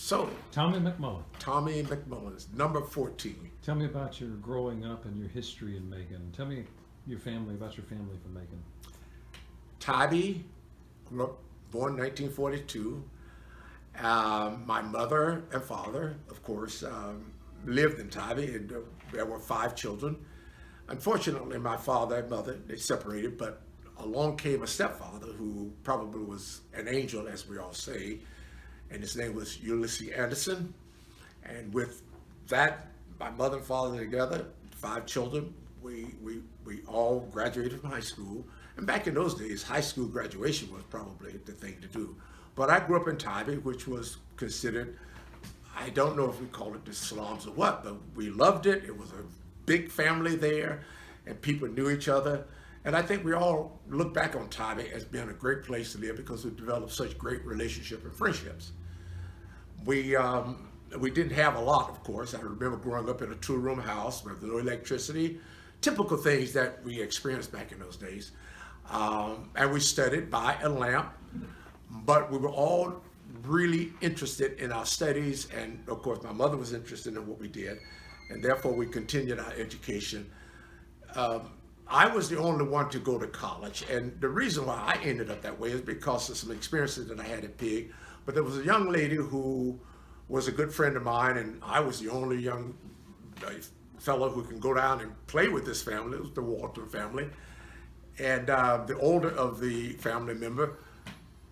So, Tommy McMullin. Tommy McMullin is number 14. Tell me about your growing up and your history in Macon. Tell me about your family from Macon. Tybee, grew up, born 1942. My mother and father, of course, lived in Tybee, and there were 5 children. Unfortunately, my father and mother, they separated, but along came a stepfather who probably was an angel, as we all say, and his name was Ulysses Anderson. And with that, my mother and father together, 5 children, we all graduated from high school. And back in those days, high school graduation was probably the thing to do. But I grew up in Tybee, which was considered, I don't know if we call it the slums or what, but we loved it. It was a big family there, and people knew each other. And I think we all look back on Tybee as being a great place to live because we developed such great relationships and friendships. We didn't have a lot, of course. I remember growing up in a 2-room house with no electricity, typical things that we experienced back in those days. And we studied by a lamp, but we were all really interested in our studies, and of course my mother was interested in what we did, and therefore we continued our education. I was the only one to go to college, and the reason why I ended up that way is because of some experiences that I had at Pig. But there was a young lady who was a good friend of mine, and I was the only young fellow who can go down and play with this family. It was the Walton family. And the older of the family member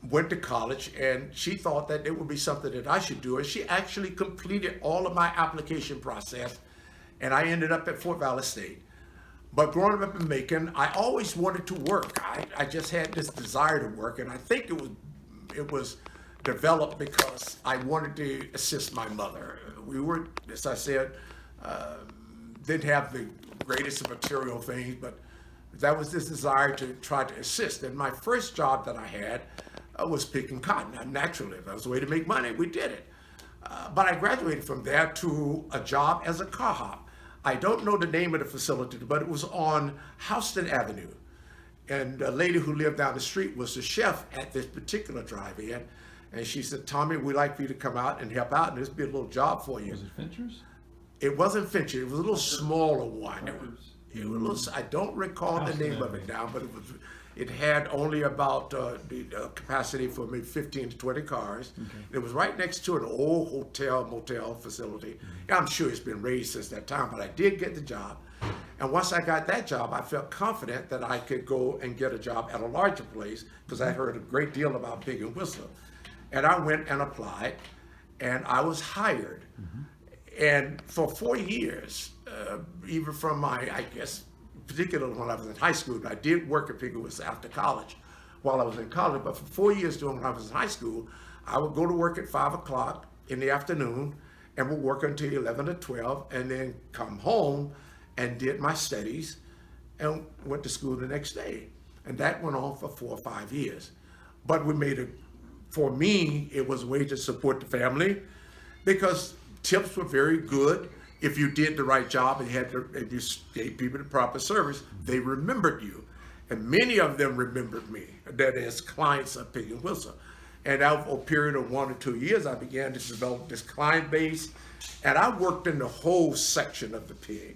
went to college, and she thought that it would be something that I should do. And she actually completed all of my application process, and I ended up at Fort Valley State. But growing up in Macon, I always wanted to work. I just had this desire to work, and I think it was developed because I wanted to assist my mother. We were, as I said, didn't have the greatest of material things, but that was this desire to try to assist. And my first job that I had was picking cotton. Now, naturally, if that was a way to make money, we did it. But I graduated from there to a job as a carhop. I don't know the name of the facility, but it was on Houston Avenue. And a lady who lived down the street was the chef at this particular drive-in. And she said, Tommy, we'd like for you to come out and help out, and this would be a little job for you. Was it Fincher's? It wasn't Fincher. It was a little smaller one. It was a little, I don't recall the Houston name of it now, but it had only about the capacity for maybe 15 to 20 cars. Okay. It was right next to an old motel facility. I'm sure it's been raised since that time, but I did get the job. And once I got that job, I felt confident that I could go and get a job at a larger place because I heard a great deal about Pig'n Whistle. And I went and applied, and I was hired. And for 4 years, even from my, I guess, particularly when I was in high school, I did work at Pig'n Whistle after college while I was in college, but for 4 years during when I was in high school, I would go to work at 5 o'clock in the afternoon and would work until 11 or 12 and then come home and did my studies and went to school the next day. And that went on for 4 or 5 years. But we made it, for me, it was a way to support the family because tips were very good. If you did the right job and you gave people the proper service, they remembered you. And many of them remembered me, that is, clients of Pig'n Whistle. And over a period of 1 or 2 years, I began to develop this client base, and I worked in the whole section of the Pig.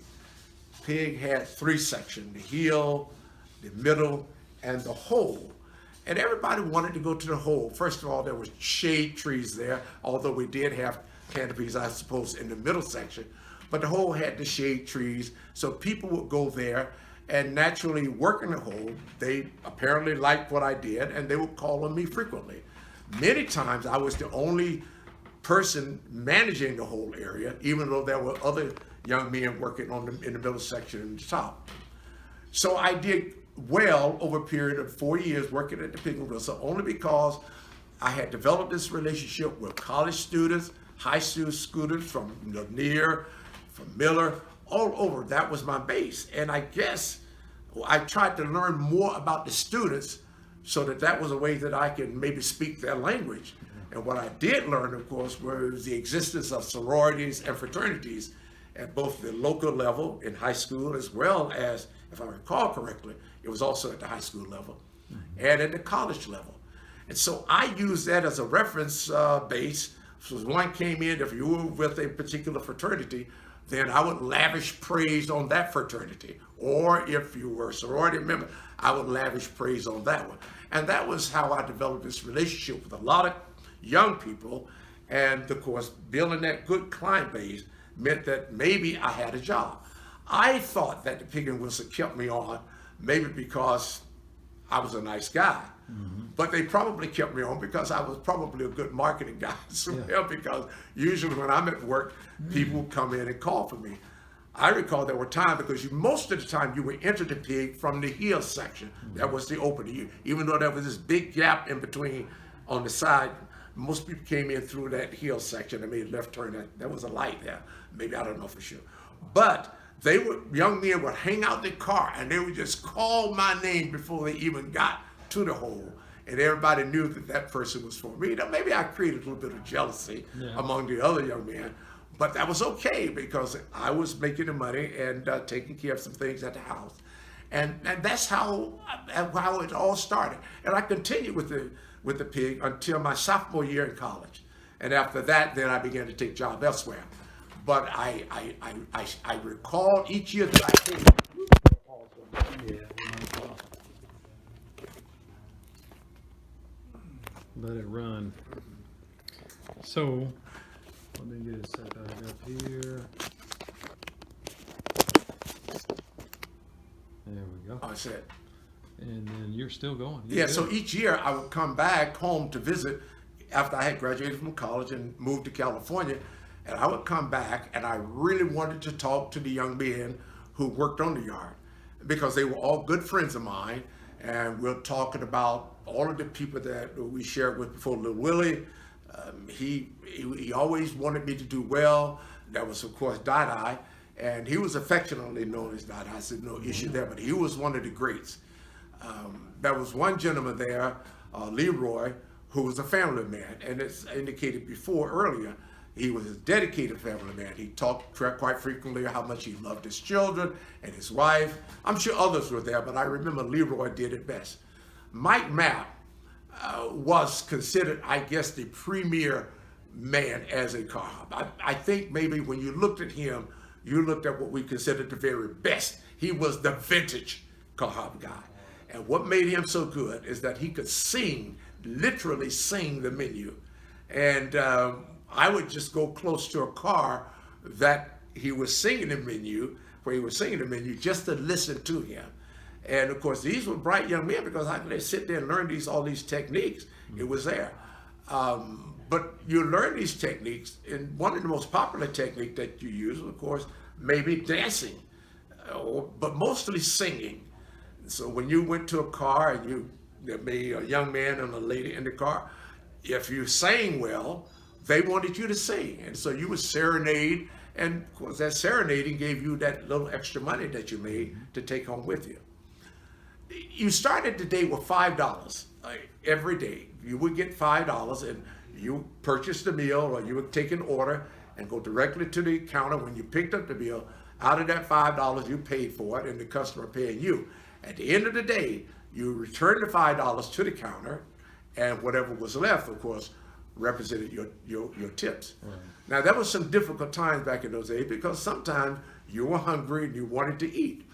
Pig had 3 sections, the heel, the middle, and the hole. And everybody wanted to go to the hole. First of all, there were shade trees there, although we did have canopies, I suppose, in the middle section. But the hole had the shade trees, so people would go there and naturally work in the hole. They apparently liked what I did, and they would call on me frequently. Many times I was the only person managing the whole area, even though there were other young men working in the middle section and the top. So I did well over a period of 4 years working at the Pig'n Whistle, only because I had developed this relationship with college students, high school students from Lanier, from Miller, all over. That was my base. And I guess I tried to learn more about the students so that was a way that I could maybe speak their language. And what I did learn, of course, was the existence of sororities and fraternities at both the local level in high school, as well as, if I recall correctly, it was also at the high school level and at the college level. And so I used that as a reference base So if one came in, if you were with a particular fraternity, then I would lavish praise on that fraternity. Or if you were a sorority member, I would lavish praise on that one. And that was how I developed this relationship with a lot of young people. And of course, building that good client base meant that maybe I had a job. I thought that the Pig'n Whistle kept me on, maybe because I was a nice guy. But they probably kept me on because I was probably a good marketing guy as well, because usually when I'm at work, people come in and call for me. I recall there were times, because most of the time you would enter the pig from the heel section. That was the opening. Even though there was this big gap in between on the side, most people came in through that heel section and made a left turn. There was a light there. Maybe, I don't know for sure. But young men would hang out their car and they would just call my name before they even got to the hole. And everybody knew that that person was for me. Now, maybe I created a little bit of jealousy among the other young men, but that was okay because I was making the money and taking care of some things at the house. And that's how it all started. And I continued with the pig until my sophomore year in college. And after that, then I began to take jobs elsewhere. But I recall each year that I came. Let it run. So, let me get it set back up here. There we go. I said. And then you're still going. Yeah, so each year I would come back home to visit after I had graduated from college and moved to California. And I would come back and I really wanted to talk to the young men who worked on the yard because they were all good friends of mine. And we're talking about all of the people that we shared with before. Little Willie, he always wanted me to do well. That was, of course, Dada. And he was affectionately known as Dada. I said, no issue there, but he was one of the greats. There was one gentleman there, Leroy, who was a family man. And it's indicated earlier, he was a dedicated family man. He talked quite frequently how much he loved his children and his wife. I'm sure others were there, but I remember Leroy did it best. Mike Mapp was considered, I guess, the premier man as a carhop. I think maybe when you looked at him, you looked at what we considered the very best. He was the vintage carhop guy. And what made him so good is that he could sing, literally sing the menu. And I would just go close to a car that he was singing the menu, where he was singing the menu, just to listen to him. And of course, these were bright young men because I could sit there and learn all these techniques. It was there. But you learn these techniques, and one of the most popular techniques that you use, of course, maybe dancing, but mostly singing. So when you went to a car and there may be a young man and a lady in the car, if you sang well, they wanted you to sing. And so you would serenade, and of course that serenading gave you that little extra money that you made to take home with you. You started the day with $5 every day. You would get $5 and you purchased a meal, or you would take an order and go directly to the counter. When you picked up the bill, out of that $5 you paid for it and the customer paying you. At the end of the day, you returned the $5 to the counter, and whatever was left, of course, represented your tips. Right. Now, there was some difficult times back in those days because sometimes you were hungry and you wanted to eat,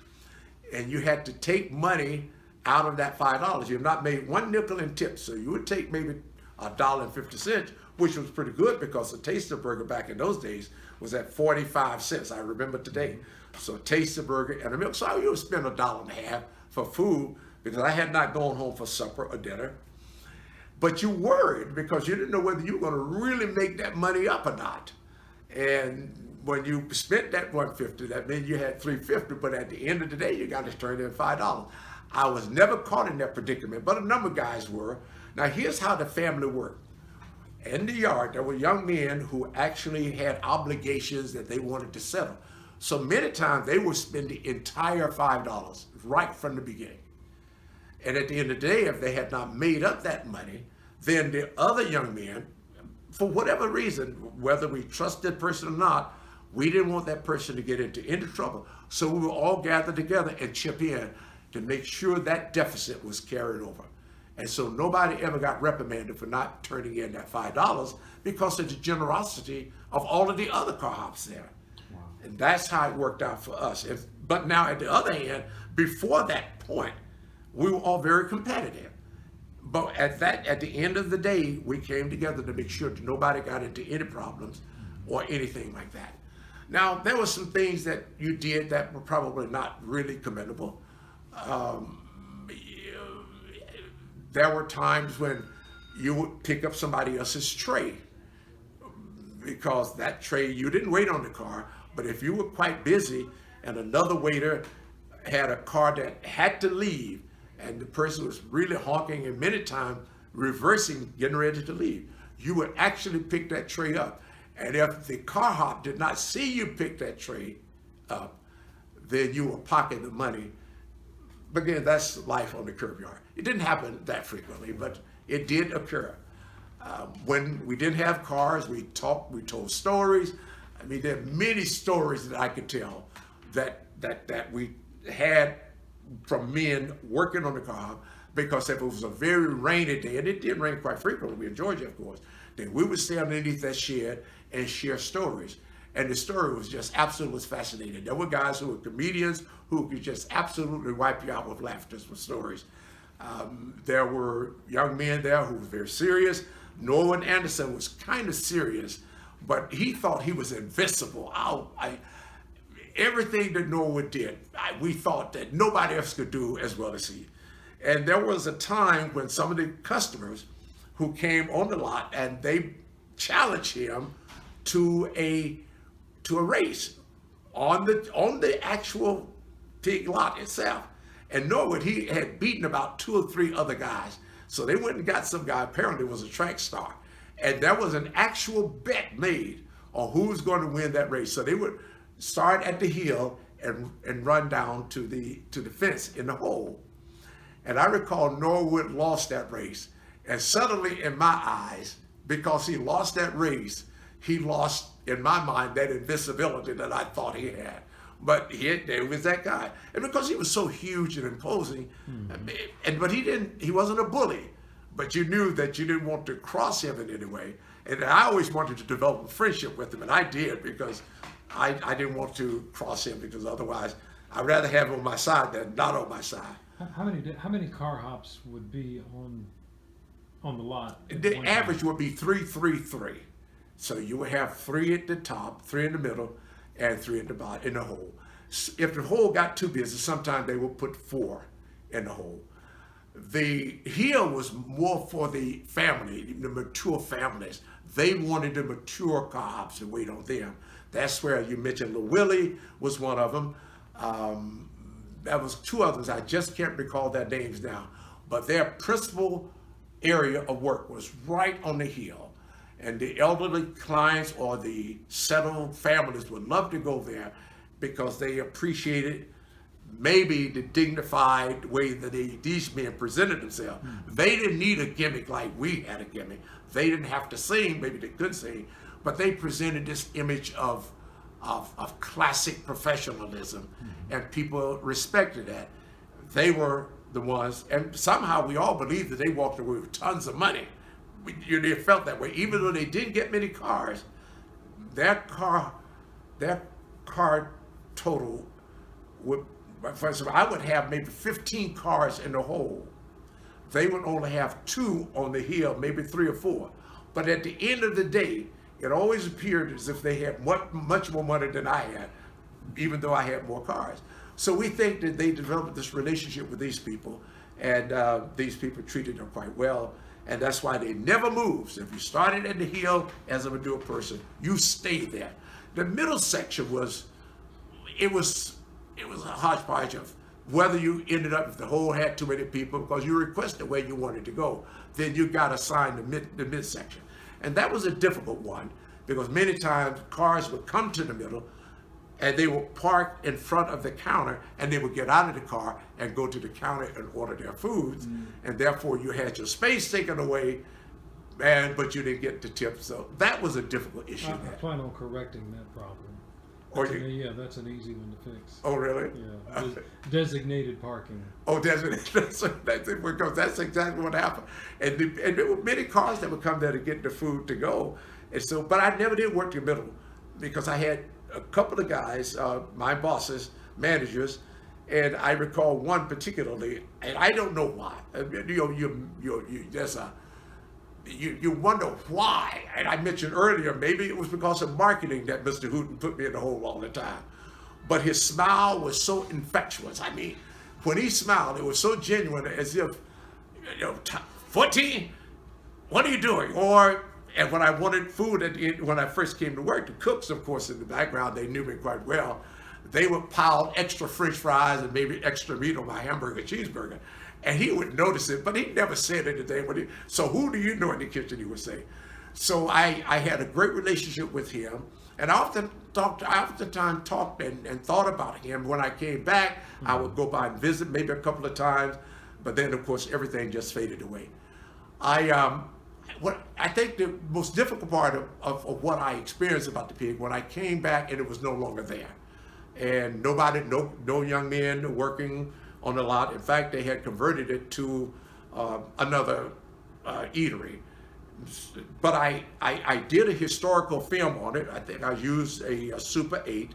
and you had to take money out of that $5. You've not made one nickel in tips, so you would take maybe $1.50, which was pretty good because a taster burger back in those days was at 45 cents. I remember today. So a taster burger and a milk. So you would spend $1.50 for food because I had not gone home for supper or dinner. But you worried because you didn't know whether you were going to really make that money up or not. And when you spent that $1.50, that meant you had $3.50, but at the end of the day, you got to turn in $5. I was never caught in that predicament, but a number of guys were. Now, here's how the family worked. In the yard, there were young men who actually had obligations that they wanted to settle. So many times, they would spend the entire $5 right from the beginning. And at the end of the day, if they had not made up that money, then the other young men, for whatever reason, whether we trusted that person or not, we didn't want that person to get into any trouble. So we would all gather together and chip in to make sure that deficit was carried over. And so nobody ever got reprimanded for not turning in that $5 because of the generosity of all of the other car hops there. Wow. And that's how it worked out for us. But now at the other hand, before that point, we were all very competitive. But at the end of the day, we came together to make sure that nobody got into any problems or anything like that. Now, there were some things that you did that were probably not really commendable. There were times when you would pick up somebody else's tray, because that tray, you didn't wait on the car, but if you were quite busy and another waiter had a car that had to leave, and the person was really honking and many times reversing, getting ready to leave, you would actually pick that tray up. And if the car hop did not see you pick that tray up, then you would pocket the money. But again, that's life on the curb yard. It didn't happen that frequently, but it did occur. When we didn't have cars, we talked, we told stories. I mean, there are many stories that I could tell that we had from men working on the car, because if it was a very rainy day, and it did rain quite frequently in Georgia, of course, then we would stay underneath that shed and share stories. And the story was just absolutely fascinating. There were guys who were comedians who could just absolutely wipe you out with laughter with stories. There were young men there who were very serious. Norman Anderson was kind of serious, but he thought he was invincible. Everything that Norwood did, we thought that nobody else could do as well as he. And there was a time when some of the customers who came on the lot and they challenged him to a race on the actual pig lot itself. And Norwood, he had beaten about 2 or 3 other guys. So they went and got some guy, apparently was a track star. And there was an actual bet made on who was going to win that race. So they would start at the hill and run down to the fence in the hole. And I recall Norwood lost that race. And suddenly in my eyes, because he lost that race, he lost, in my mind, that invincibility that I thought he had. But there was that guy. And because he was so huge and imposing, but he wasn't a bully, but you knew that you didn't want to cross him in any way. And I always wanted to develop a friendship with him, and I did, because I didn't want to cross him, because otherwise I'd rather have him on my side than not on my side. How many car hops would be on the lot? The average would be 3, 3, 3. So you would have 3 at the top, 3 in the middle, and 3 at the bottom in the hole. If the hole got too busy, sometimes they would put 4 in the hole. The hill was more for the family, the mature families. They wanted the mature car hops to wait on them. That's where you mentioned Willie was one of them. There was 2 others. I just can't recall their names now. But their principal area of work was right on the hill. And the elderly clients or the settled families would love to go there because they appreciated maybe the dignified way that these men presented themselves. They didn't need a gimmick like we had a gimmick. They didn't have to sing, maybe they could sing, but they presented this image of classic professionalism, and people respected that. They were the ones, and somehow we all believed that they walked away with tons of money. They felt that way, even though they didn't get many cars. Their car total would, for instance, I would have maybe 15 cars in the hole. They would only have 2 on the hill, maybe 3 or 4. But at the end of the day, it always appeared as if they had much more money than I had, even though I had more cars. So we think that they developed this relationship with these people, and these people treated them quite well. And that's why they never moved. So if you started at the hill as a mature person, you stayed there. The middle section was a hodgepodge of whether you ended up, if the hole had too many people, because you requested where you wanted to go, then you got assigned the midsection. And that was a difficult one, because many times cars would come to the middle and they would park in front of the counter, and they would get out of the car and go to the counter and order their foods. And therefore you had your space taken away, but you didn't get the tip. So that was a difficult issue. I plan on correcting that problem. Or That's you, yeah, that's an easy one to fix. oh, really? Yeah, designated parking. Oh, that's it, because that's exactly what happened. And there were many cars that would come there to get the food to go. And so, but I never did work the middle because I had a couple of guys, my bosses, managers, and I recall one particularly, and I don't know why. You wonder why. And I mentioned earlier, maybe it was because of marketing that Mr. Hooten put me in the hole all the time. But his smile was so infectious. I mean, when he smiled, it was so genuine, as if, 14, what are you doing? Or, and when I wanted food when I first came to work, the cooks, of course, in the background, they knew me quite well. They would pile extra French fries and maybe extra meat on my hamburger, cheeseburger. And he would notice it, but he never said anything. So who do you know in the kitchen, he would say. So I had a great relationship with him. And I oftentimes talked and thought about him. When I came back, I would go by and visit maybe a couple of times. But then, of course, everything just faded away. I think the most difficult part of what I experienced about the pig, when I came back and it was no longer there. And no young men working on the lot. In fact, they had converted it to another eatery. But I did a historical film on it. I think I used a Super 8,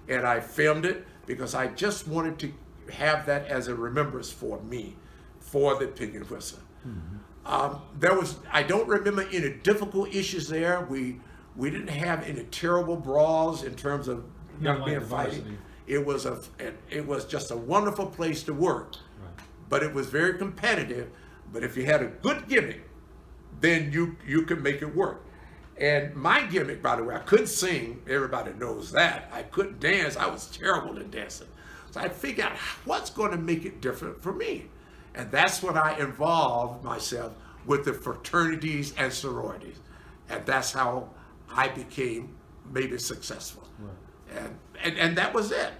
and I filmed it because I just wanted to have that as a remembrance for me, for the Pig'n Whistle. Mm-hmm. I don't remember any difficult issues there. We didn't have any terrible brawls in terms of young men fighting. It was just a wonderful place to work, right. But it was very competitive. But if you had a good gimmick, then you could make it work. And my gimmick, by the way, I couldn't sing. Everybody knows that. I couldn't dance. I was terrible at dancing. So I figured out what's going to make it different for me. And that's when I involved myself with the fraternities and sororities. And that's how I became maybe successful. Right. And that was it.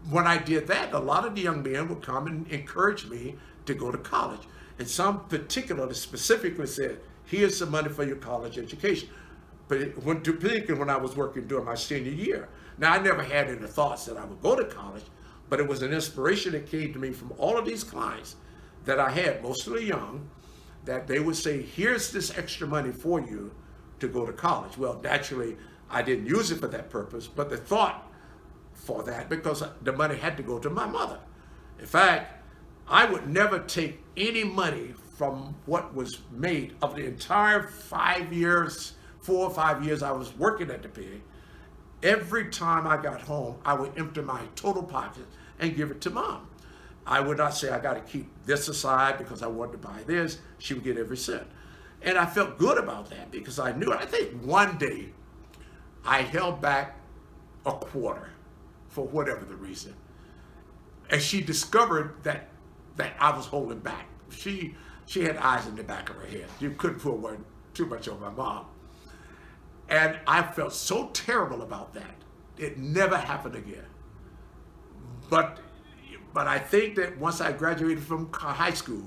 When I did that, a lot of the young men would come and encourage me to go to college. And some particularly specifically said, here's some money for your college education. But particularly when I was working during my senior year. Now, I never had any thoughts that I would go to college, but it was an inspiration that came to me from all of these clients that I had, mostly young, that they would say, here's this extra money for you to go to college. Well, naturally, I didn't use it for that purpose, but the thought for that, because the money had to go to my mother. In fact, I would never take any money from what was made of the entire 4 or 5 years I was working at the pig. Every time I got home, I would empty my total pocket and give it to Mom. I would not say I got to keep this aside because I wanted to buy this. She would get every cent. And I felt good about that because I knew it. I think one day I held back a quarter for whatever the reason. And she discovered that I was holding back. She had eyes in the back of her head. You couldn't put too much on my mom. And I felt so terrible about that. It never happened again. But I think that once I graduated from high school,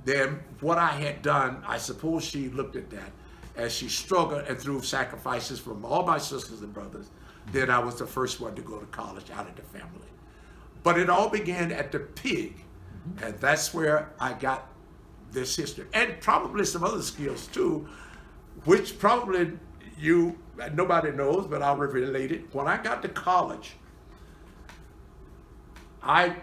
then what I had done, I suppose she looked at that as she struggled and through sacrifices from all my sisters and brothers, then I was the first one to go to college out of the family. But it all began at the pig, and that's where I got this history. And probably some other skills too, which probably nobody knows, but I'll relate it. When I got to college, I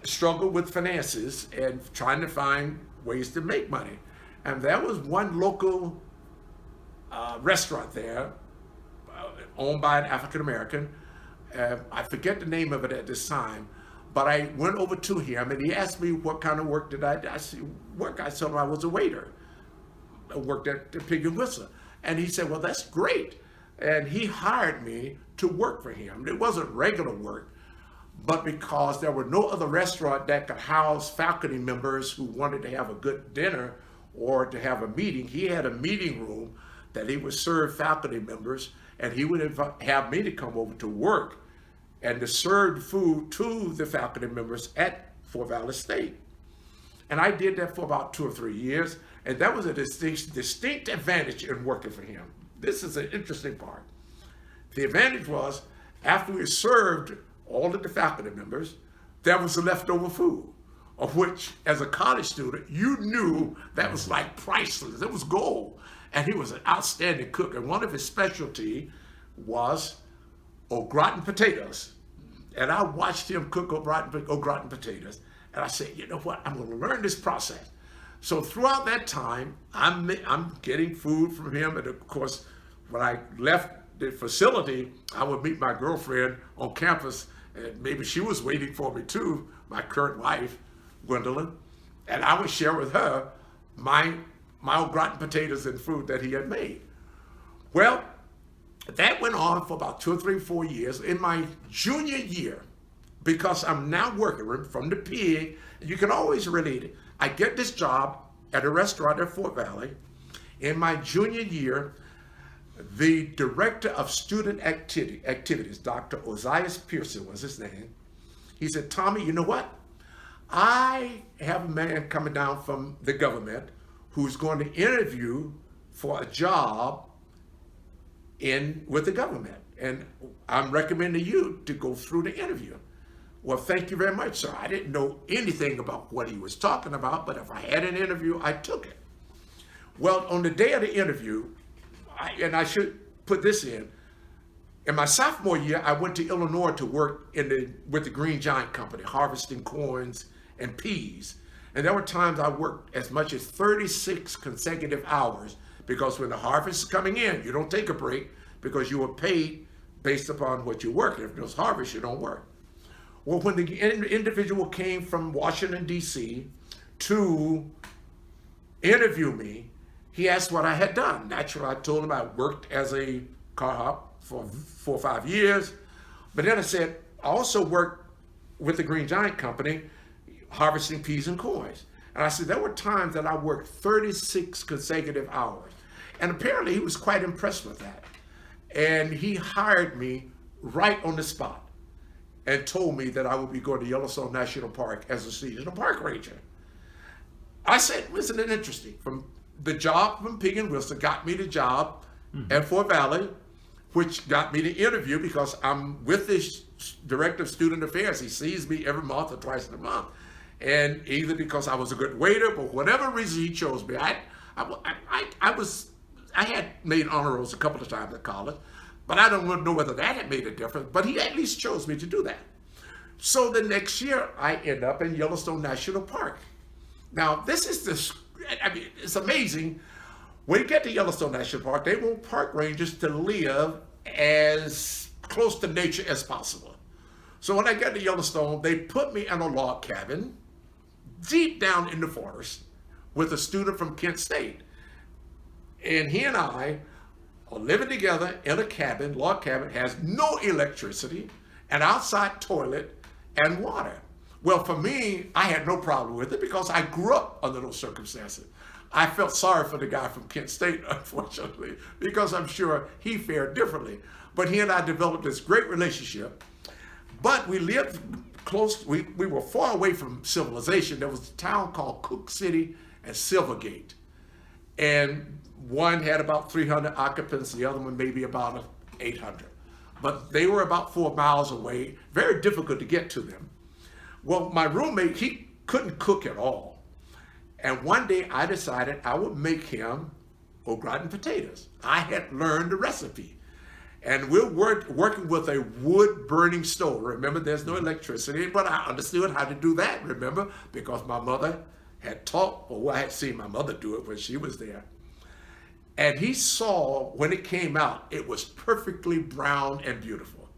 struggled with finances and trying to find ways to make money. And there was one local restaurant there owned by an African American. I forget the name of it at this time, but I went over to him and he asked me what kind of work did I do. I said, work? I told him I was a waiter. I worked at the Pig'n Whistle. And he said, well, that's great. And he hired me to work for him. It wasn't regular work, but because there were no other restaurant that could house faculty members who wanted to have a good dinner or to have a meeting, he had a meeting room that he would serve faculty members, and he would have me to come over to work and to serve food to the faculty members at Fort Valley State. And I did that for about 2 or 3 years, and that was a distinct advantage in working for him. This is an interesting part. The advantage was, after we served all of the faculty members, there was leftover food, of which, as a college student, you knew that was like priceless. It was gold. And he was an outstanding cook. And one of his specialty was au gratin potatoes. And I watched him cook au gratin potatoes. And I said, you know what? I'm going to learn this process. So throughout that time, I'm getting food from him. And of course, when I left the facility, I would meet my girlfriend on campus. And maybe she was waiting for me too, my current wife, Gwendolyn. And I would share with her my au gratin potatoes and food that he had made. Well, that went on for about 2 or 3, 4 years. In my junior year, because I'm now working from the Pig, you can always relate it. I get this job at a restaurant at Fort Valley. In my junior year, the director of student activities, Dr. Ozias Pearson was his name, he said, Tommy, you know what? I have a man coming down from the government who's going to interview for a job with the government. And I'm recommending you to go through the interview. Well, thank you very much, sir. I didn't know anything about what he was talking about, but if I had an interview, I took it. Well, on the day of the interview, and I should put this in my sophomore year, I went to Illinois to work with the Green Giant Company, harvesting corns and peas. And there were times I worked as much as 36 consecutive hours, because when the harvest is coming in, you don't take a break because you are paid based upon what you work. If there's harvest, you don't work. Well, when the individual came from Washington, D.C. to interview me, he asked what I had done. Naturally, I told him I worked as a carhop for 4 or 5 years. But then I said, I also worked with the Green Giant Company, harvesting peas and corns. And I said, there were times that I worked 36 consecutive hours. And apparently he was quite impressed with that. And he hired me right on the spot and told me that I would be going to Yellowstone National Park as a seasonal park ranger. I said, isn't it interesting? From the job from Pig'n Whistle got me the job at Fort Valley, which got me the interview because I'm with this director of student affairs. He sees me every month or twice a month. And either because I was a good waiter, but whatever reason he chose me, I had made honor rolls a couple of times at college, but I don't know whether that had made a difference, but he at least chose me to do that. So the next year, I end up in Yellowstone National Park. Now, it's amazing. When you get to Yellowstone National Park, they want park rangers to live as close to nature as possible. So when I got to Yellowstone, they put me in a log cabin deep down in the forest with a student from Kent State. And he and I are living together in a cabin, log cabin, has no electricity, an outside toilet, and water. Well, for me, I had no problem with it because I grew up under those circumstances. I felt sorry for the guy from Kent State, unfortunately, because I'm sure he fared differently. But he and I developed this great relationship. But we lived close, we were far away from civilization. There was a town called Cook City and Silvergate. And one had about 300 occupants, the other one maybe about 800. But they were about 4 miles away, very difficult to get to them. Well, my roommate, he couldn't cook at all. And one day I decided I would make him au gratin potatoes. I had learned the recipe. And we're working with a wood burning stove. Remember, there's no electricity, but I understood how to do that, remember, because my mother had taught, or I had seen my mother do it when she was there. And he saw, when it came out, it was perfectly brown and beautiful.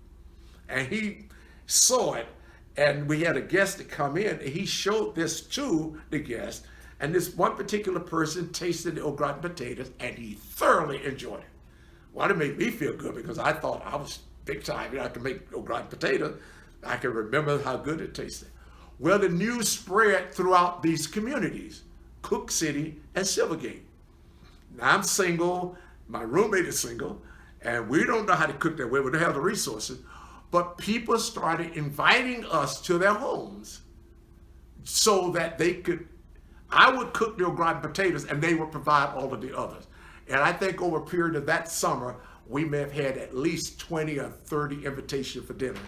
And he saw it, and we had a guest to come in, and he showed this to the guest, and this one particular person tasted the au gratin potatoes, and he thoroughly enjoyed it. Well, it made me feel good because I thought I was big time. I could make au gratin potatoes. I can remember how good it tasted. Well, the news spread throughout these communities, Cook City and Silvergate. Now, I'm single, my roommate is single, and we don't know how to cook that way. We don't have the resources. But people started inviting us to their homes so that I would cook the au gratin potatoes and they would provide all of the others. And I think over a period of that summer, we may have had at least 20 or 30 invitations for dinner,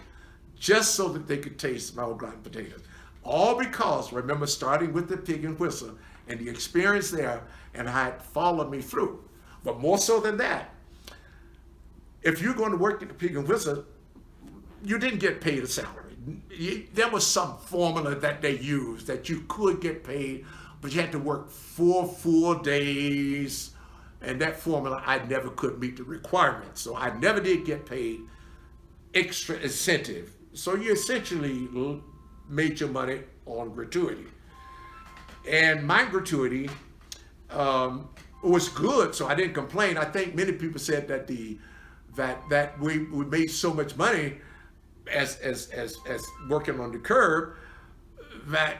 just so that they could taste my au gratin potatoes. All because, remember, starting with the Pig'n Whistle and the experience there, and how it followed me through. But more so than that, if you're going to work at the Pig'n Whistle, you didn't get paid a salary. There was some formula that they used that you could get paid, but you had to work 4 full days, and that formula, I never could meet the requirements. So I never did get paid extra incentive. So you essentially made your money on gratuity. And my gratuity was good, so I didn't complain. I think many people said that that we made so much money as working on the curb that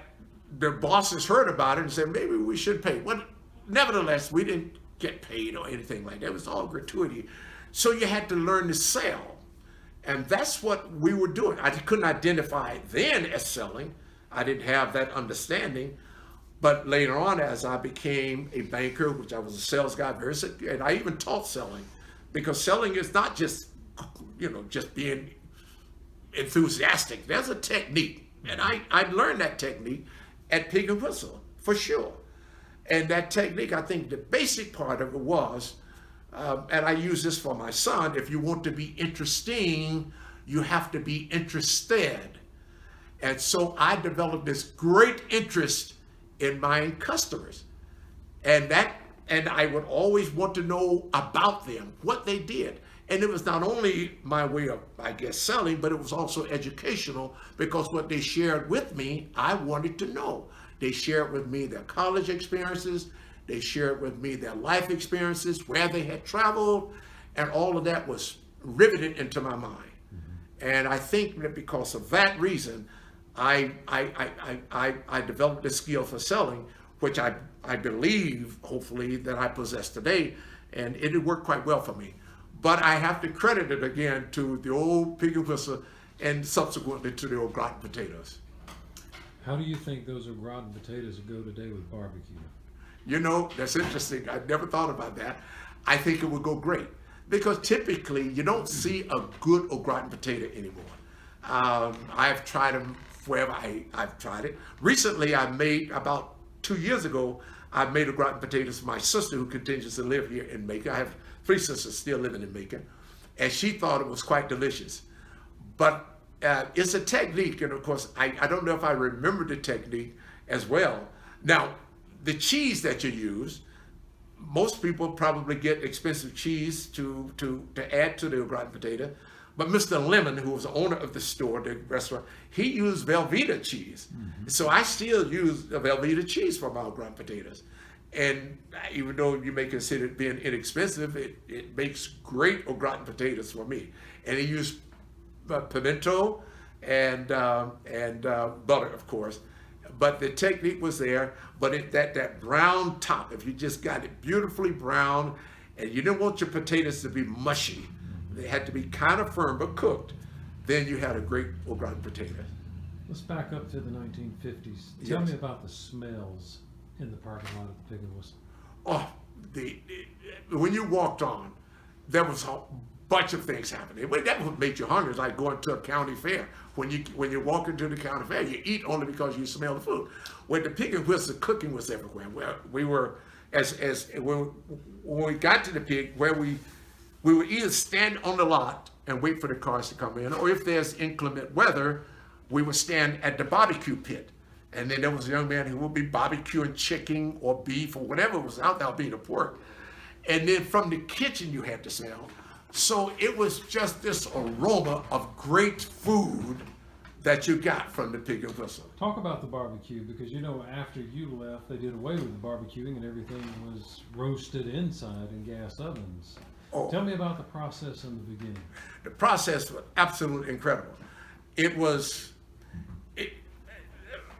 the bosses heard about it and said maybe we should pay. Well, nevertheless, we didn't get paid or anything like that. It was all gratuity. So you had to learn to sell. And that's what we were doing. I couldn't identify it then as selling. I didn't have that understanding. But later on, as I became a banker, which I was a sales guy, and I even taught selling, because selling is not just, just being enthusiastic. There's a technique. And I learned that technique at Pig'n Whistle, for sure. And that technique, I think the basic part of it was, and I use this for my son, if you want to be interesting, you have to be interested. And so I developed this great interest in my customers. And I would always want to know about them, what they did. And it was not only my way of, I guess, selling, but it was also educational, because what they shared with me, I wanted to know. They shared with me their college experiences. They shared with me their life experiences, where they had traveled, and all of that was riveted into my mind. Mm-hmm. And I think that because of that reason, I developed the skill for selling, which I believe, hopefully, that I possess today, and it worked quite well for me. But I have to credit it again to the old Pig'n Whistle and subsequently to the au gratin potatoes. How do you think those au gratin potatoes go today with barbecue? That's interesting. I never thought about that. I think it would go great, because typically you don't see a good au gratin potato anymore. I've tried them wherever I've tried it. Recently, I made, about 2 years ago, I made au gratin potatoes for my sister, who continues to live here in Macon. I have 3 sisters still living in Macon, and she thought it was quite delicious. But it's a technique, and of course, I don't know if I remember the technique as well. Now, the cheese that you use, most people probably get expensive cheese to add to the au gratin potato. But Mr. Lemon, who was the owner of the store, the restaurant, he used Velveeta cheese. Mm-hmm. So I still use Velveeta cheese for my au gratin potatoes. And even though you may consider it being inexpensive, it makes great au gratin potatoes for me. And he used pimento and butter, of course. But the technique was there. But that brown top, if you just got it beautifully brown, and you didn't want your potatoes to be mushy, they had to be kind of firm but cooked, then you had a great au gratin potato. Let's back up to the 1950s. Tell me about the smells in the parking lot of the Pig'n Whistle. Oh, when you walked on, there was a bunch of things happening. That what made you hungry. It's like going to a county fair. When you walk into the county fair, you eat only because you smell the food. When the Pig'n Whistle, cooking was everywhere. We were, when we got to the pig, where we would either stand on the lot and wait for the cars to come in, or if there's inclement weather, we would stand at the barbecue pit. And then there was a young man who would be barbecuing chicken or beef or whatever was out there, being a pork. And then from the kitchen, you had to smell. So it was just this aroma of great food that you got from the Pig'n Whistle. Talk about the barbecue, because after you left, they did away with the barbecuing and everything was roasted inside in gas ovens. Oh. Tell me about the process in the beginning. The process was absolutely incredible.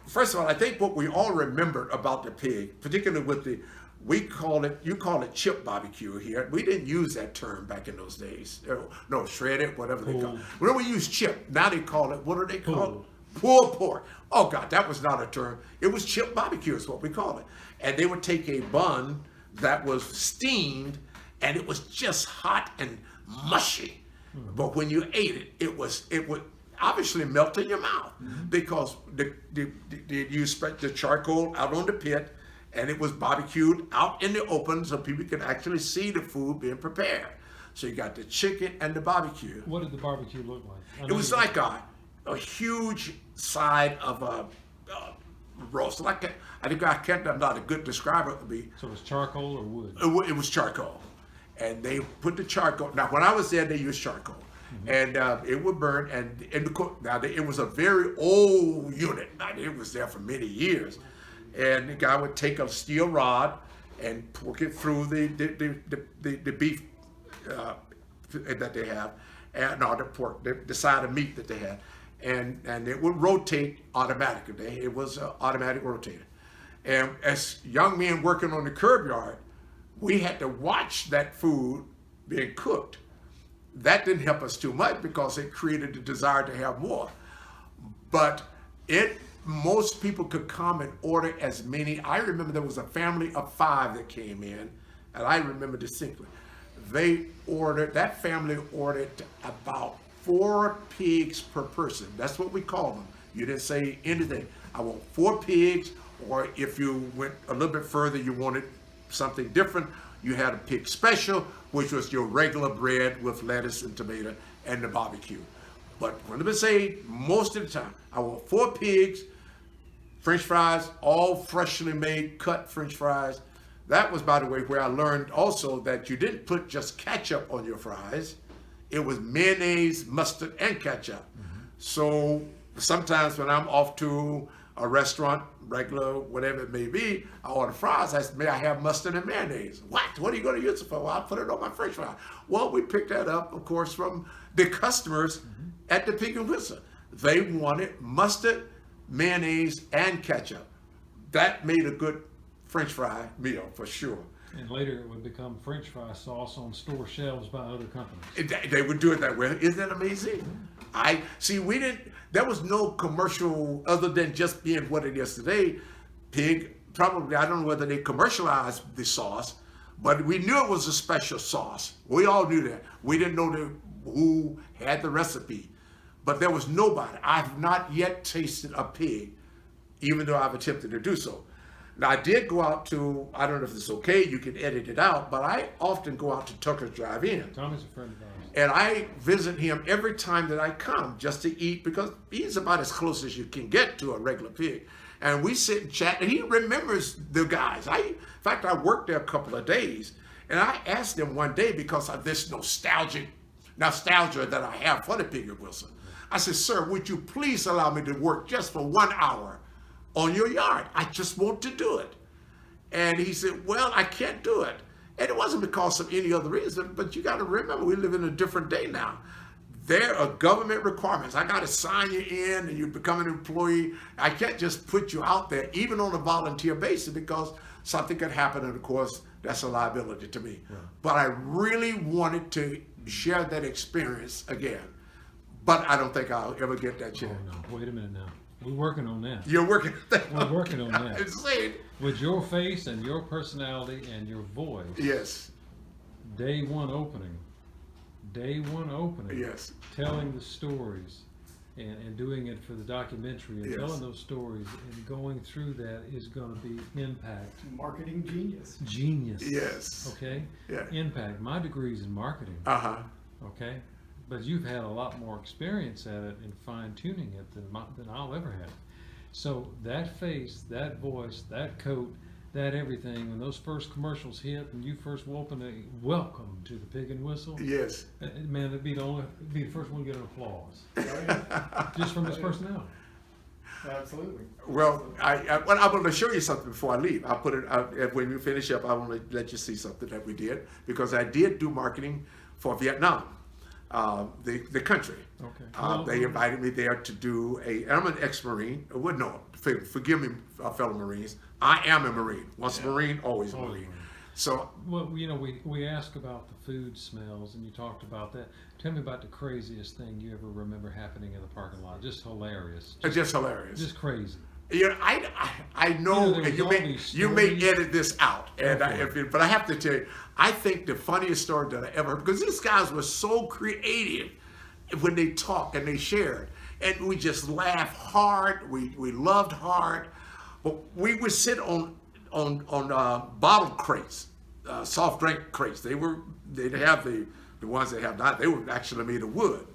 First of all, I think what we all remembered about the pig, particularly with you call it chip barbecue here. We didn't use that term back in those days. No, shredded, whatever they call it. When we use chip, now they call it, what do they call it? Pulled pork. Oh God, that was not a term. It was chip barbecue is what we call it. And they would take a bun that was steamed, and it was just hot and mushy. But when you ate it, it would obviously melt in your mouth because you spread the charcoal out on the pit, and it was barbecued out in the open so people could actually see the food being prepared. So you got the chicken and the barbecue. What did the barbecue look like? It was like a huge side of a roast. Like I'm not a good describer of me. So it was charcoal or wood? It was charcoal, and they put the charcoal. Now, when I was there, they used charcoal, and it would burn. And in the cook, now it was a very old unit. Now, it was there for many years, and the guy would take a steel rod and poke it through the beef that they have, and no, the pork, the side of meat that they had, and it would rotate automatically. It was an automatic rotator. And as young men working on the curb yard, we had to watch that food being cooked. That didn't help us too much because it created the desire to have more. But most people could come and order as many. I remember there was a family of 5 that came in, and I remember distinctly. That family ordered about 4 pigs per person. That's what we call them. You didn't say anything. I want 4 pigs, or if you went a little bit further, you wanted something different, you had a pig special, which was your regular bread with lettuce and tomato and the barbecue. But when they say most of the time, I want 4 pigs, French fries, all freshly made, cut French fries. That was, by the way, where I learned also that you didn't put just ketchup on your fries. It was mayonnaise, mustard, and ketchup. So sometimes when I'm off to a restaurant, regular, whatever it may be, I order fries. I said, may I have mustard and mayonnaise? What are you going to use it for? Well, I'll put it on my French fry. Well, we picked that up, of course, from the customers at the Pig'n Whistle. They wanted mustard, mayonnaise, and ketchup. That made a good French fry meal for sure. And later it would become French fry sauce on store shelves by other companies. They would do it that way. Isn't that amazing? There was no commercial other than just being what it is today. Pig, probably, I don't know whether they commercialized the sauce, but we knew it was a special sauce. We all knew that. We didn't know who had the recipe, but there was nobody. I've not yet tasted a pig, even though I've attempted to do so. Now, I did go out to, I don't know if it's okay, you can edit it out, but I often go out to Tucker's Drive-In. Tommy's a friend of ours. And I visit him every time that I come just to eat, because he's about as close as you can get to a regular pig. And we sit and chat, and he remembers the guys. In fact, I worked there a couple of days, and I asked him one day, because of this nostalgia that I have for the Pig'n Whistle. I said, sir, would you please allow me to work just for 1 hour on your yard? I just want to do it. And he said, well, I can't do it. And it wasn't because of any other reason, but you got to remember, we live in a different day now. There are government requirements. I got to sign you in and you become an employee. I can't just put you out there, even on a volunteer basis, because something could happen, and of course, that's a liability to me. Yeah. But I really wanted to share that experience again. But I don't think I'll ever get that chance. Oh, no. Wait a minute now. We're working on that. You're working on that. We're working on that. Insane. With your face and your personality and your voice. Yes. Day one opening. Yes. Telling the stories and doing it for the documentary and telling those stories and going through that is going to be impact. Marketing genius. Genius. Yes. Okay? Yeah. Impact. My degree's in marketing. Uh-huh. Okay? But you've had a lot more experience at it and fine-tuning it than I'll ever have. So that face, that voice, that coat, that everything, when those first commercials hit and you first opened a welcome to the Pig'n Whistle, yes, man, it'd be the first one to get an applause. Just from his personality. Absolutely. Well, I'm going to show you something before I leave. I'll put it, when we finish up, I want to let you see something that we did, because I did do marketing for Vietnam. The country. Okay. They invited me there to do and I'm an ex-Marine. Well, no, forgive me, fellow Marines. I am a Marine. Once a Marine, always a Marine. So, well, you know, we asked about the food smells, and you talked about that. Tell me about the craziest thing you ever remember happening in the parking lot. Just hilarious. Just hilarious. Just crazy. You know, I know, there and was all these you may stories. edit this out, and Okay. but I have to tell you, I think the funniest story that I ever heard, because these guys were so creative when they talk and they shared, and we just laughed hard, we loved hard, but we would sit on bottle crates, soft drink crates. They'd have the ones they have now. They were actually made of wood,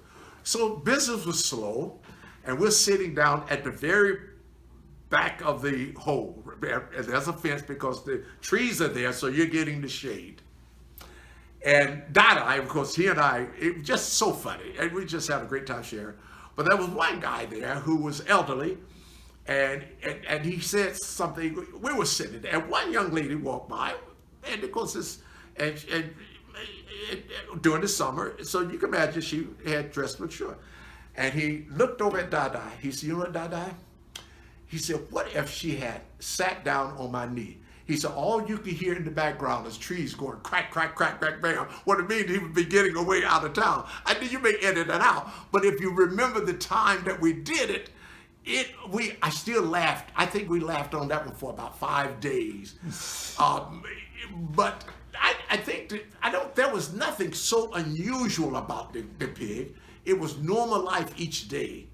so business was slow, and we're sitting down at the very back of the hole. And there's a fence because the trees are there, so you're getting the shade. And Dada, of course, he and I, it was just so funny. And we just had a great time sharing. But there was one guy there who was elderly, and he said something. We were sitting there, and one young lady walked by, and of course, and during the summer, so you can imagine she had dressed with short. And he looked over at Dada. He said, "You know what, Dada?" He said, "What if she had sat down on my knee?" He said, "All you could hear in the background is trees going crack, crack, crack, crack, bam." What it means, he would be getting away out of town. I think you may edit that out. But if you remember the time that we did it, I still laughed. I think we laughed on that one for about 5 days. But I think there was nothing so unusual about the pig. It was normal life each day.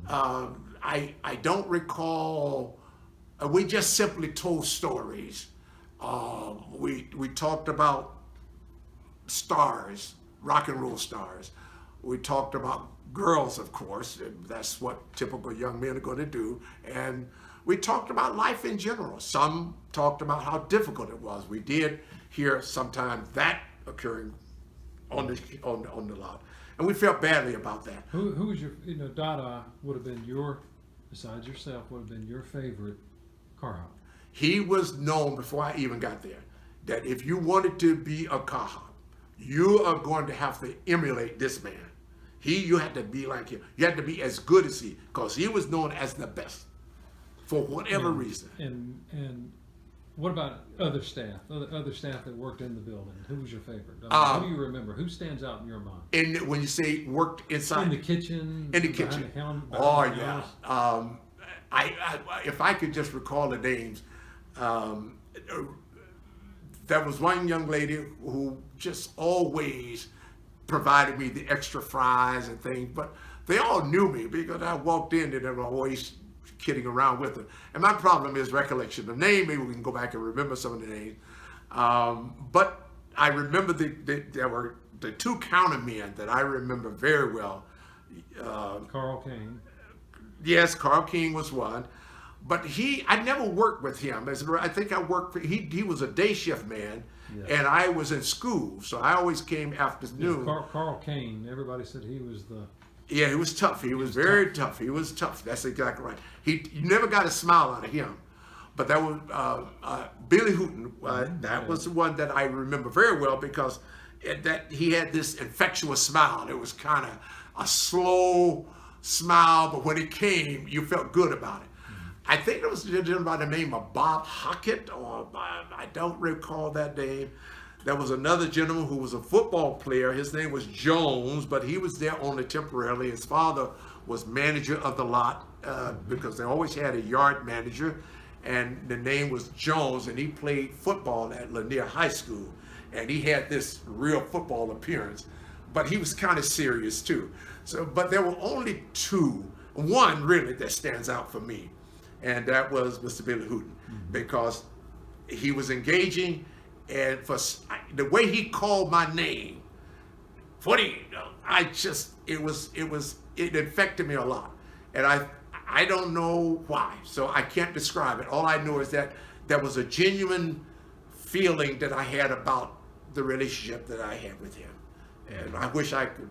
I don't recall. We just simply told stories. We talked about stars, rock and roll stars. We talked about girls, of course. That's what typical young men are going to do. And we talked about life in general. Some talked about how difficult it was. We did hear sometimes that occurring on the lot, and we felt badly about that. Who was your, Dada would have been besides yourself, would have been your favorite carhop? He was known before I even got there that if you wanted to be a carhop, you are going to have to emulate this man. You had to be like him. You had to be as good as he, because he was known as the best for whatever reason. And what about other staff that worked in the building? Who was your favorite? Who do you remember? Who stands out in your mind? And when you say worked inside, In the kitchen. in the kitchen. behind Oh the yeah. house? If I could just recall the names, there was one young lady who just always provided me the extra fries and things, but they all knew me because I walked in and they were always kidding around with them. And my problem is recollection. The name, maybe we can go back and remember some of the names. But I remember there were the two countermen that I remember very well. Carl Kane. Yes, Carl King was one. But I never worked with him. I think I worked for, he was a day shift man, Yeah. and I was in school, so I always came afternoon. Carl Kane. Everybody said he was the. Yeah, he was tough. He was very tough. He was tough. That's exactly right. You never got a smile out of him. But that was Billy Hooton. That was the one that I remember very well because that he had this infectious smile. It was kind of a slow smile, but when it came, you felt good about it. I think it was a gentleman by the name of Bob Hockett, or I don't recall that name. There was another gentleman who was a football player. His name was Jones, but he was there only temporarily. His father was manager of the lot because they always had a yard manager, and the name was Jones, and he played football at Lanier High School, and he had this real football appearance, but he was kind of serious too. But there were only one really that stands out for me, and that was Mr. Billy Hooton, because he was engaging. And for the way he called my name, it affected me a lot. And I don't know why, so I can't describe it. All I know is that there was a genuine feeling that I had about the relationship that I had with him. And I wish I could,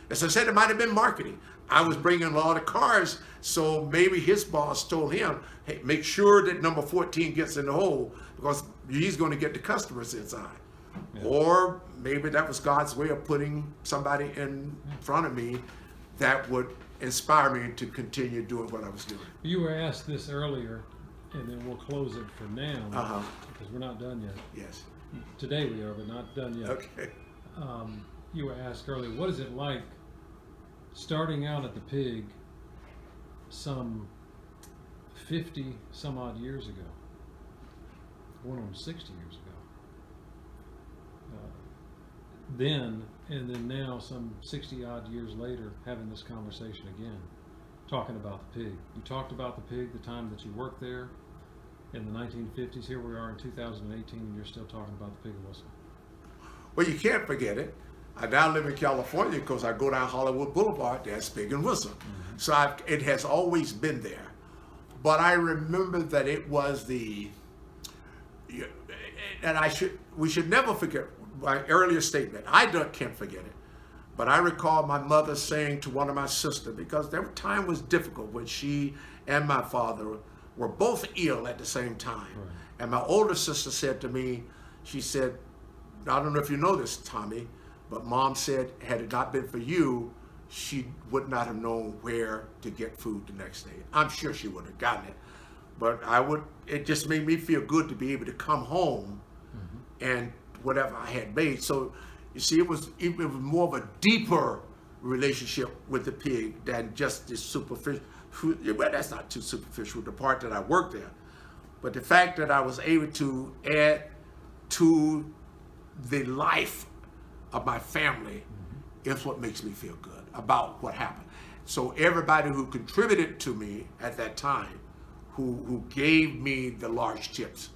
as I said, it might have been marketing. I was bringing a lot of cars, so maybe his boss told him, hey, make sure that number 14 gets in the hole because he's going to get the customers inside. Yeah. Or maybe that was God's way of putting somebody in front of me that would inspire me to continue doing what I was doing. You were asked this earlier, and then we'll close it for now because we're not done yet. Yes. Today we are, but not done yet. Okay. You were asked earlier, what is it like starting out at the Pig some 50 some odd years ago, going on 60 years ago. Then now, some 60 odd years later, having this conversation again, talking about the pig. You talked about the pig the time that you worked there in the 1950s. Here we are in 2018, and you're still talking about the Pig'n Whistle. Well, you can't forget it. I now live in California because I go down Hollywood Boulevard. That's Pig'n Whistle. Mm-hmm. So it has always been there. But I remember that it was and we should never forget my earlier statement. Can't forget it. But I recall my mother saying to one of my sisters, because their time was difficult when she and my father were both ill at the same time. Right. And my older sister said to me, she said, I don't know if you know this, Tommy, but Mom said, had it not been for you, she would not have known where to get food the next day. I'm sure she would have gotten it. But it just made me feel good to be able to come home and whatever I had made. So you see, it was more of a deeper relationship with the pig than just this superficial. Well, that's not too superficial, the part that I worked there. But the fact that I was able to add to the life of my family is what makes me feel good about what happened. So everybody who contributed to me at that time, who gave me the large tips.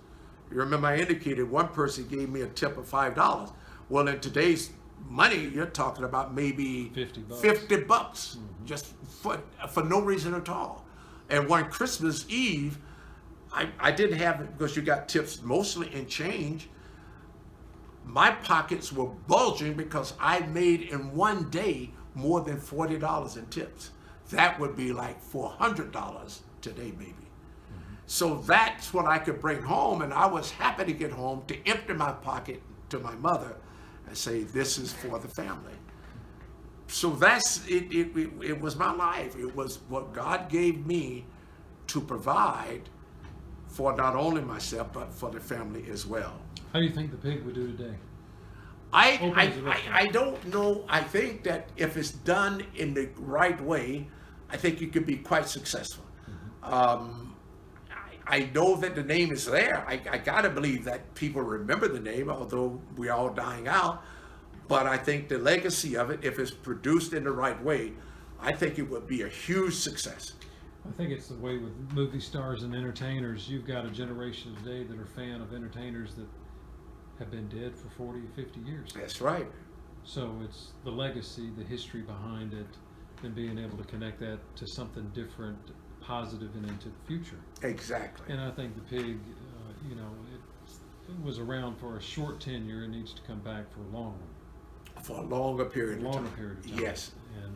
You remember I indicated one person gave me a tip of $5. Well, in today's money, you're talking about maybe $50, just for no reason at all. And one Christmas Eve, I didn't have it because you got tips mostly in change. My pockets were bulging because I made in one day more than $40 in tips. That would be like $400 today, maybe. So that's what I could bring home, and I was happy to get home to empty my pocket to my mother and say, this is for the family. So that's it. It was my life. It was what God gave me to provide for not only myself, but for the family as well. How do you think the pig would do today? I don't know. I think that if it's done in the right way, I think it could be quite successful. I know that the name is there. I gotta believe that people remember the name, although we're all dying out. But I think the legacy of it, if it's produced in the right way, I think it would be a huge success. I think it's the way with movie stars and entertainers. You've got a generation today that are fan of entertainers that have been dead for 40, 50 years. That's right. So it's the legacy, the history behind it, and being able to connect that to something different, positive, and into the future. Exactly. And I think the pig, it was around for a short tenure. It needs to come back for a long one. For a longer period of time. Yes. And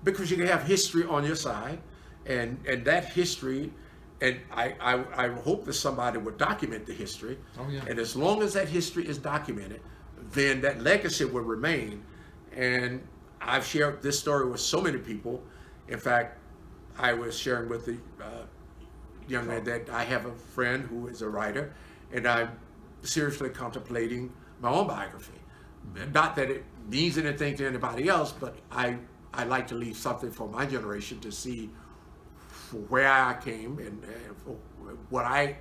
because you can have history on your side, and that history, and I hope that somebody would document the history. Oh, yeah. And as long as that history is documented, then that legacy will remain. And I've shared this story with so many people. In fact, I was sharing with the young man that I have a friend who is a writer, and I'm seriously contemplating my own biography. Not that it means anything to anybody else, but I like to leave something for my generation to see where I came and what I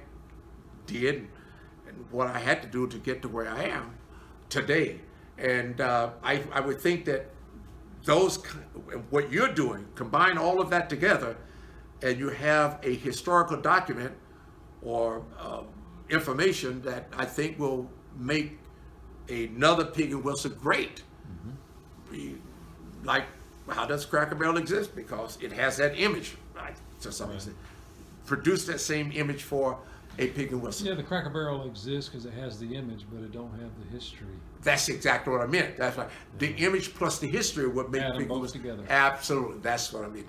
did and what I had to do to get to where I am today. And I would think that what you're doing, combine all of that together, and you have a historical document or information that I think will make another Pig'n Whistle great. Like, how does Cracker Barrel exist? Because it has that image, right? To some extent, produce that same image for a Pig'n Whistle. Yeah, the Cracker Barrel exists because it has the image, but it don't have the history. That's exactly what I meant. That's right. The image plus the history would make Pig'n Whistle together. Absolutely, that's what I mean.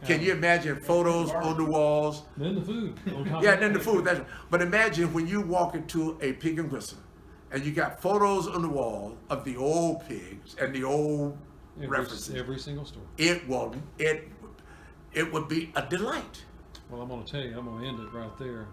Can you imagine photos on the walls? Then the food. Yeah, then the food. That's right. But imagine when you walk into a Pig'n Whistle and you got photos on the wall of the old pigs and the old references. Every single story. It would be a delight. Well, I'm going to tell you, I'm going to end it right there.